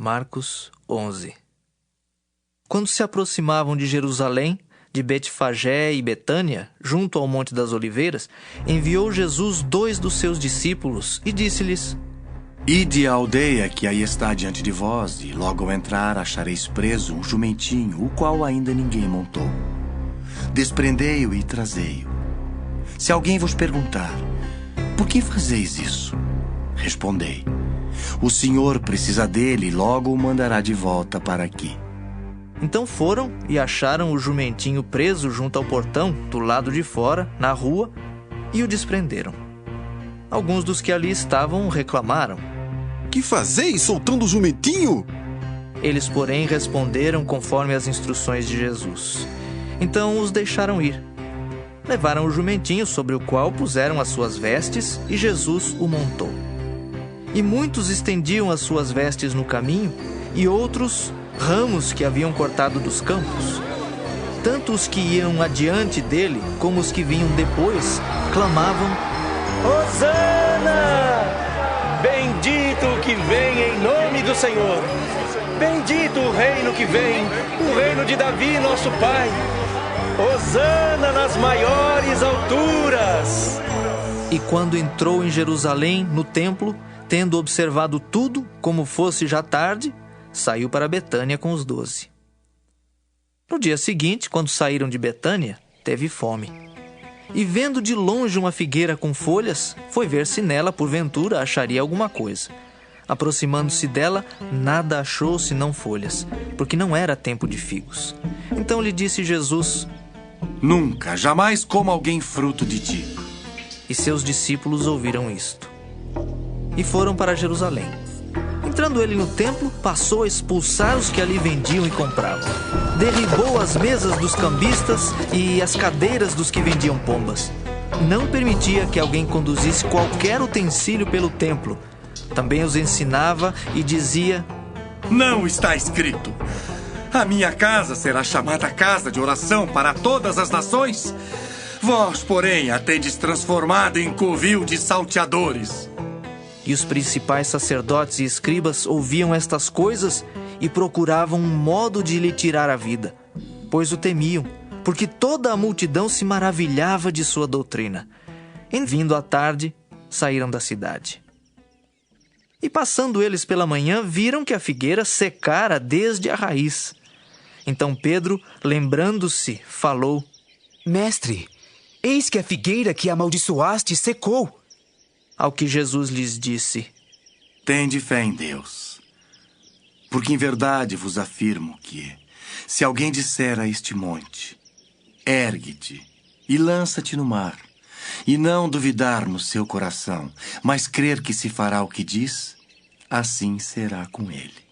Marcos 11. Quando se aproximavam de Jerusalém, de Betfagé e Betânia, junto ao Monte das Oliveiras, enviou Jesus 2 dos seus discípulos e disse-lhes: Ide à aldeia que aí está diante de vós, e logo ao entrar achareis preso um jumentinho, o qual ainda ninguém montou. Desprendei-o e trazei-o. Se alguém vos perguntar: por que fazeis isso? Respondei: o Senhor precisa dele e logo o mandará de volta para aqui. Então foram e acharam o jumentinho preso junto ao portão, do lado de fora, na rua, e o desprenderam. Alguns dos que ali estavam reclamaram: Que fazeis soltando o jumentinho? Eles, porém, responderam conforme as instruções de Jesus. Então os deixaram ir. Levaram o jumentinho, sobre o qual puseram as suas vestes, e Jesus o montou. E muitos estendiam as suas vestes no caminho, e outros ramos que haviam cortado dos campos. Tanto os que iam adiante dele, como os que vinham depois, clamavam: Hosana! Bendito o que vem em nome do Senhor! Bendito o reino que vem, o reino de Davi, nosso pai! Hosana nas maiores alturas! E quando entrou em Jerusalém, no templo, tendo observado tudo, como fosse já tarde, saiu para Betânia com os 12. No dia seguinte, quando saíram de Betânia, teve fome. E vendo de longe uma figueira com folhas, foi ver se nela, porventura, acharia alguma coisa. Aproximando-se dela, nada achou senão folhas, porque não era tempo de figos. Então lhe disse Jesus: Nunca, jamais coma alguém fruto de ti. E seus discípulos ouviram isto. E foram para Jerusalém. Entrando ele no templo, passou a expulsar os que ali vendiam e compravam. Derribou as mesas dos cambistas e as cadeiras dos que vendiam pombas. Não permitia que alguém conduzisse qualquer utensílio pelo templo. Também os ensinava e dizia: Não está escrito: a minha casa será chamada casa de oração para todas as nações? Vós, porém, a tendes transformado em covil de salteadores. E os principais sacerdotes e escribas ouviam estas coisas e procuravam um modo de lhe tirar a vida, pois o temiam, porque toda a multidão se maravilhava de sua doutrina. Em vindo à tarde, saíram da cidade. E passando eles pela manhã, viram que a figueira secara desde a raiz. Então Pedro, lembrando-se, falou: Mestre, eis que a figueira que amaldiçoaste secou. Ao que Jesus lhes disse: Tende fé em Deus. Porque em verdade vos afirmo que, se alguém disser a este monte: ergue-te e lança-te no mar, e não duvidar no seu coração, mas crer que se fará o que diz, assim será com ele.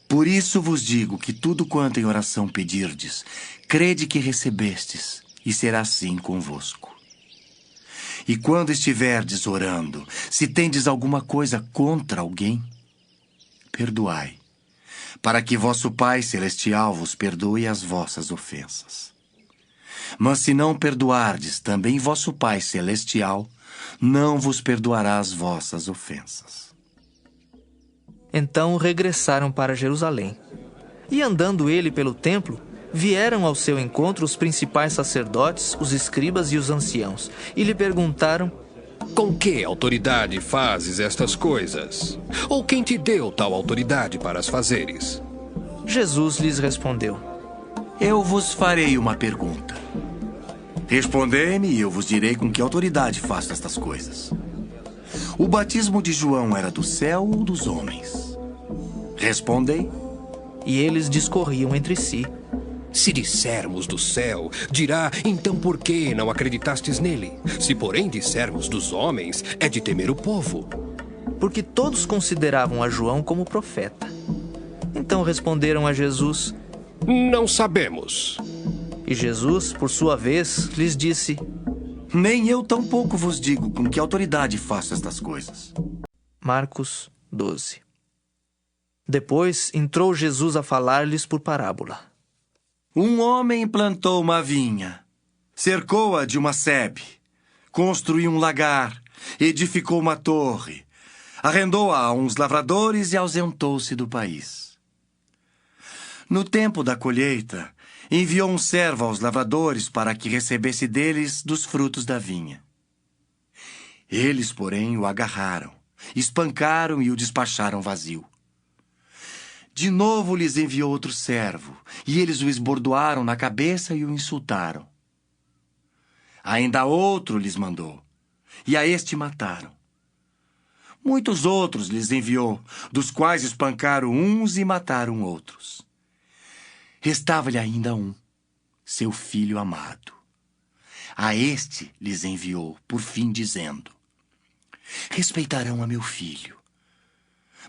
Por isso vos digo que tudo quanto em oração pedirdes, crede que recebestes, e será assim convosco. E quando estiverdes orando, se tendes alguma coisa contra alguém, perdoai, para que vosso Pai Celestial vos perdoe as vossas ofensas. Mas se não perdoardes, também vosso Pai Celestial não vos perdoará as vossas ofensas. Então regressaram para Jerusalém. E andando ele pelo templo, vieram ao seu encontro os principais sacerdotes, os escribas e os anciãos, e lhe perguntaram: Com que autoridade fazes estas coisas? Ou quem te deu tal autoridade para as fazeres? Jesus lhes respondeu: Eu vos farei uma pergunta. Respondei-me e eu vos direi com que autoridade faço estas coisas. O batismo de João era do céu ou dos homens? Respondei. E eles discorriam entre si. Se dissermos do céu, dirá, então por que não acreditastes nele? Se porém dissermos dos homens, é de temer o povo. Porque todos consideravam a João como profeta. Então responderam a Jesus: Não sabemos. E Jesus, por sua vez, lhes disse: Nem eu tampouco vos digo com que autoridade faço estas coisas. Marcos 12. Depois entrou Jesus a falar-lhes por parábola. Um homem plantou uma vinha, cercou-a de uma sebe, construiu um lagar, edificou uma torre, arrendou-a a uns lavradores e ausentou-se do país. No tempo da colheita, enviou um servo aos lavradores para que recebesse deles dos frutos da vinha. Eles, porém, o agarraram, espancaram e o despacharam vazio. De novo lhes enviou outro servo, e eles o esbordoaram na cabeça e o insultaram. Ainda outro lhes mandou, e a este mataram. Muitos outros lhes enviou, dos quais espancaram uns e mataram outros. Restava-lhe ainda um, seu filho amado. A este lhes enviou, por fim, dizendo: respeitarão a meu filho.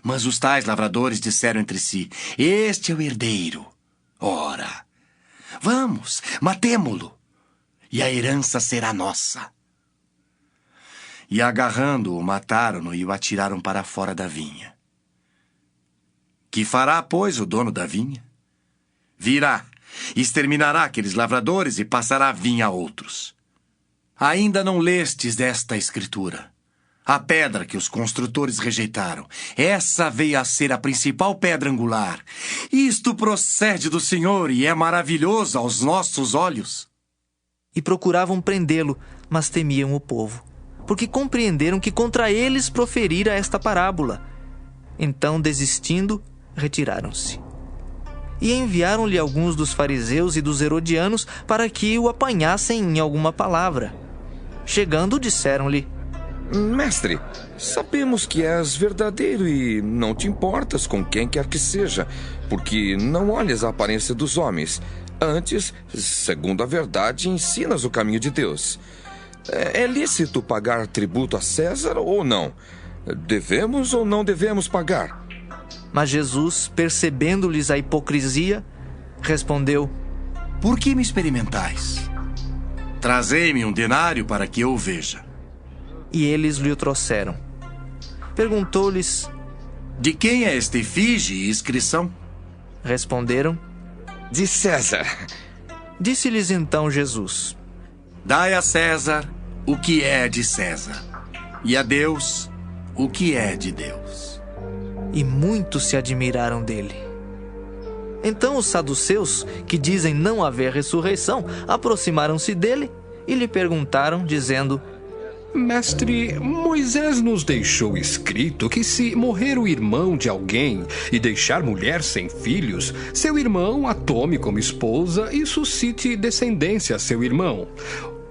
Mas os tais lavradores disseram entre si: este é o herdeiro. Ora, vamos, matemo-lo, e a herança será nossa. E agarrando-o, mataram-no e o atiraram para fora da vinha. Que fará, pois, o dono da vinha? Virá, exterminará aqueles lavradores e passará a vinha a outros. Ainda não lestes esta escritura? A pedra que os construtores rejeitaram, essa veio a ser a principal pedra angular. Isto procede do Senhor e é maravilhoso aos nossos olhos. E procuravam prendê-lo, mas temiam o povo, porque compreenderam que contra eles proferira esta parábola. Então, desistindo, retiraram-se. E enviaram-lhe alguns dos fariseus e dos herodianos para que o apanhassem em alguma palavra. Chegando, disseram-lhe: Mestre, sabemos que és verdadeiro e não te importas com quem quer que seja, porque não olhas a aparência dos homens. Antes, segundo a verdade, ensinas o caminho de Deus. É lícito pagar tributo a César ou não? Devemos ou não devemos pagar? Mas Jesus, percebendo-lhes a hipocrisia, respondeu: por que me experimentais? Trazei-me um denário para que eu o veja. E eles lhe o trouxeram. Perguntou-lhes: de quem é esta efígie e inscrição? Responderam: de César. Disse-lhes então Jesus: dai a César o que é de César, e a Deus o que é de Deus. E muitos se admiraram dele. Então os saduceus, que dizem não haver ressurreição, aproximaram-se dele e lhe perguntaram, dizendo: Mestre, Moisés nos deixou escrito que se morrer o irmão de alguém e deixar mulher sem filhos, seu irmão a tome como esposa e suscite descendência a seu irmão.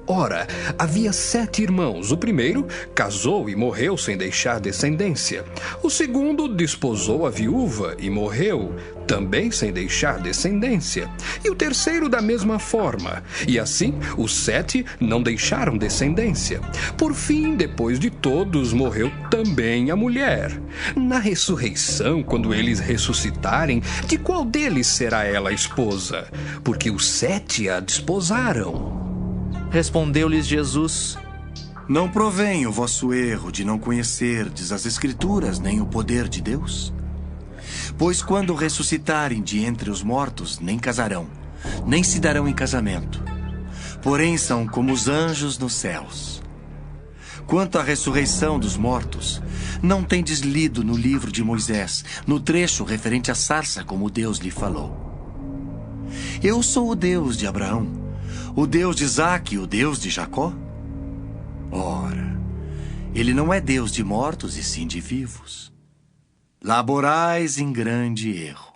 Ora, havia 7 irmãos. O primeiro casou e morreu sem deixar descendência. O segundo desposou a viúva e morreu, também sem deixar descendência. E o terceiro da mesma forma. E assim, os 7 não deixaram descendência. Por fim, depois de todos, morreu também a mulher. Na ressurreição, quando eles ressuscitarem, de qual deles será ela a esposa? Porque os 7 a desposaram. Respondeu-lhes Jesus: não provém o vosso erro de não conhecerdes as Escrituras nem o poder de Deus? Pois quando ressuscitarem de entre os mortos, nem casarão, nem se darão em casamento. Porém são como os anjos nos céus. Quanto à ressurreição dos mortos, não tendes lido no livro de Moisés, no trecho referente à sarça, como Deus lhe falou: eu sou o Deus de Abraão, o Deus de Isaque e o Deus de Jacó? Ora, ele não é Deus de mortos e sim de vivos. Laborais em grande erro.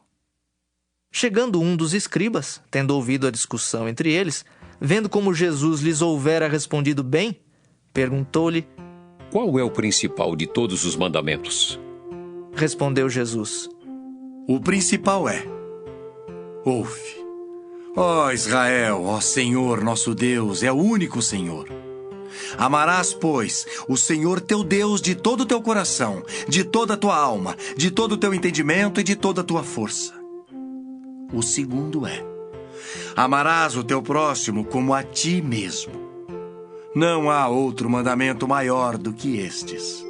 Chegando um dos escribas, tendo ouvido a discussão entre eles, vendo como Jesus lhes houvera respondido bem, perguntou-lhe: qual é o principal de todos os mandamentos? Respondeu Jesus: o principal é: ouve, ó Israel, ó Senhor nosso Deus, é o único Senhor. Amarás, pois, o Senhor teu Deus de todo o teu coração, de toda a tua alma, de todo o teu entendimento e de toda a tua força. O segundo é: amarás o teu próximo como a ti mesmo. Não há outro mandamento maior do que estes.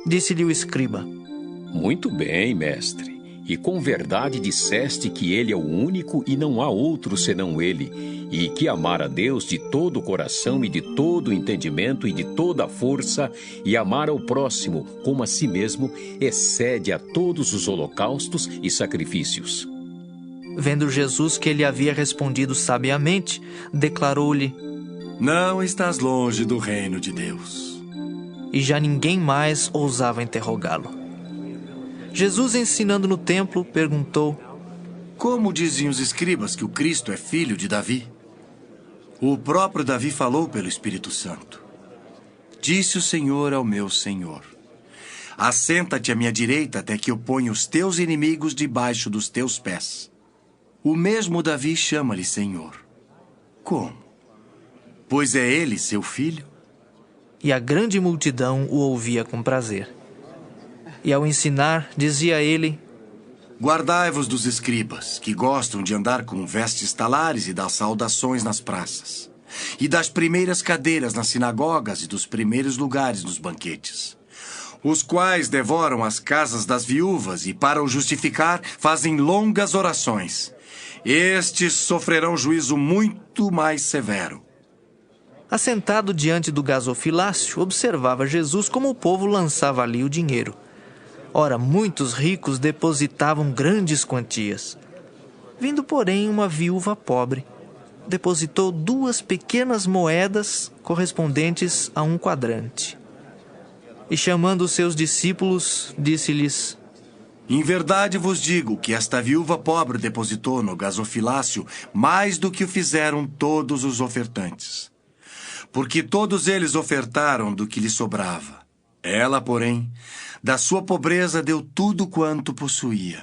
Disse-lhe o escriba: muito bem, mestre. E com verdade disseste que ele é o único e não há outro senão ele, e que amar a Deus de todo o coração e de todo o entendimento e de toda a força, e amar ao próximo como a si mesmo, excede a todos os holocaustos e sacrifícios. Vendo Jesus que ele havia respondido sabiamente, declarou-lhe: Não estás longe do reino de Deus. E já ninguém mais ousava interrogá-lo. Jesus, ensinando no templo, perguntou: Como dizem os escribas que o Cristo é filho de Davi? O próprio Davi falou pelo Espírito Santo. Disse o Senhor ao meu Senhor: Assenta-te à minha direita até que eu ponha os teus inimigos debaixo dos teus pés. O mesmo Davi chama-lhe Senhor. Como? Pois é ele seu filho? E a grande multidão o ouvia com prazer. E ao ensinar, dizia ele: Guardai-vos dos escribas, que gostam de andar com vestes talares e das saudações nas praças, e das primeiras cadeiras nas sinagogas e dos primeiros lugares nos banquetes, os quais devoram as casas das viúvas e, para o justificar, fazem longas orações. Estes sofrerão juízo muito mais severo. Assentado diante do gasofilácio, observava Jesus como o povo lançava ali o dinheiro. Ora, muitos ricos depositavam grandes quantias. Vindo, porém, uma viúva pobre, depositou 2 pequenas moedas correspondentes a 1 quadrante. E chamando os seus discípulos, disse-lhes: Em verdade vos digo que esta viúva pobre depositou no gasofilácio mais do que o fizeram todos os ofertantes. Porque todos eles ofertaram do que lhe sobrava. Ela, porém, da sua pobreza deu tudo quanto possuía,